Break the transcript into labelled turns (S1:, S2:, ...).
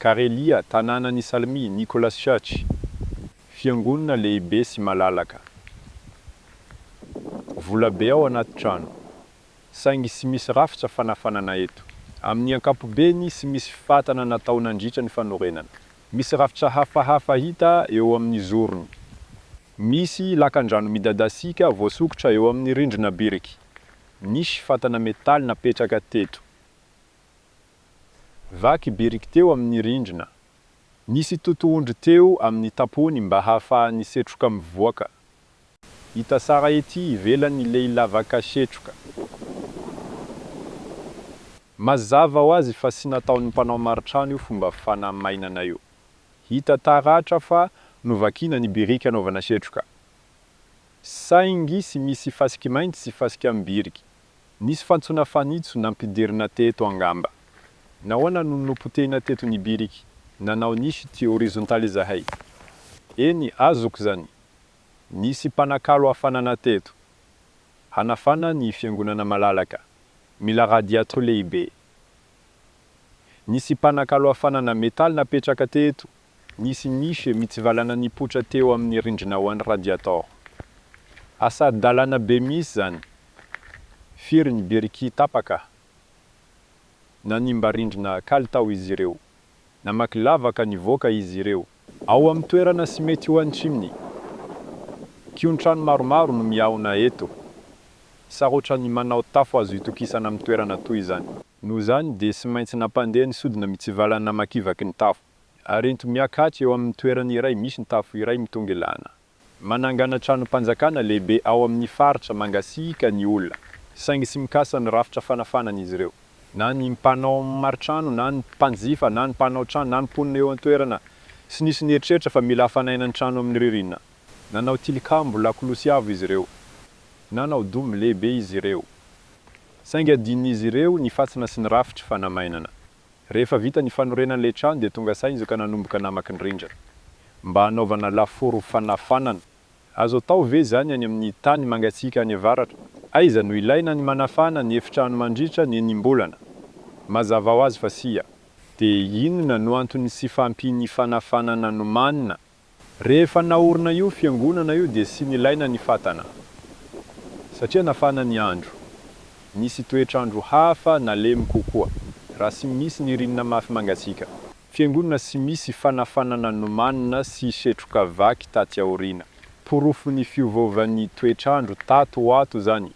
S1: Karelia, tanànan'i Salmi, Nicolas Church. Fiangonana lehibe sy malalaka. Vola be ao anaty trano. Saingy sy misy rafitra fanafanana eto. Amin'ny ankapobeny sy misy fatana natao nandritra ny fanorenana. Misy rafitra hafahafa hita eo amin'ny zorony. Misy lakan-drano midadasika voasokotra eo amin'ny rindrina biriky. Nisy fatana metaly napetraka teto. Vaky biriky teo amin'ny rindrina. Nisy totohondry teo amin'ny tapony mba hahafahany setroka mivoaka. Hita sara ety ivelan'ny leilavaka setroka. Mazava ho azy fa sy nataon'ny mpanao maritrano io fomba fanamainana io. Hita taratra fa novakina ny biriky anaovana setroka. Saingy sy misy fasiky mainty sy fasiky amin'ny biriky. Nisy fantsona fanitso nampidirina teto angamba. Nahoana no nopotehina teto ny biriky? Nanao nisy ty horizontaly zahay. Eny azoko zany. Nisy mpanakalo hafanana teto. Hanafana ny fiangonana malalaka. Mila radiator lehibe. Nisy mpanakalo hafanana metaly napetraka teto. Nisy misy mitsivalana nipotra teo amin'ny rindrina ho an'ny radiator. Asa dalana be misy zany. Firy ny biriky tapaka. Nanimba rindrina kalitao izy ireo. Namaky lavaka nivoaka izy ireo. Ao amin'ny toerana sy mety ho antsiminy. Kion-trano maromaro no miaona eto. Sarotra ny manao tafo azo itokisana amin'ny toerana toy zany. Noho zany dia sy maintsy nampandeha ny sodina mitsivalana namakivaky ny tafo. Arento miakatry eo amin'ny toerana iray misy ny tafo iray mitongelana. Manangana trano mpanjakana lehibe ao amin'ny faritra mangasika ny olona. Saingy sy mikasa ny rafitra fanafanana izy ireo. Na ny mpanao maritrano, na ny mpanjifa, na ny mpanao trano, na ny mponina eo an-toerana. Sy nisy nieritreritra fa mila hafanaina ny trano amin'ny ririnina. Nanao tilikambo lakolosy avo izy ireo. Nanao domy lehibe izy ireo. Saingy adin'izy ireo ny fatsina sy ny rafitra fanamainana. Rehefa vita ny fanorenan'ilay trano dia tonga sainzy ka nanomboka namaky ny rindrina. Mba hanaovana laforo fanafanana. Azo atao ve zany any amin'ny tany mangatsika any avaratra? Aiza no ilaina ny manafana ny efitrano mandritra ny enimbolana? Mazava ho azy fa sia. Dia inona no antony sy fampiny fanafanana nomanina? Rehefa naorina io fiangonana io dia sy nilaina ny fatana. Satria nafana ny andro. Nisy toetrandro hafa nalemy kokoa. Raha sy misy ny rinina mafy mangatsika. Fiangonana sy misy fanafanana nomanina sy setroka vaky taty aorina. Porofo ny fiovaovan'ny toetrandro tato ho ato zany.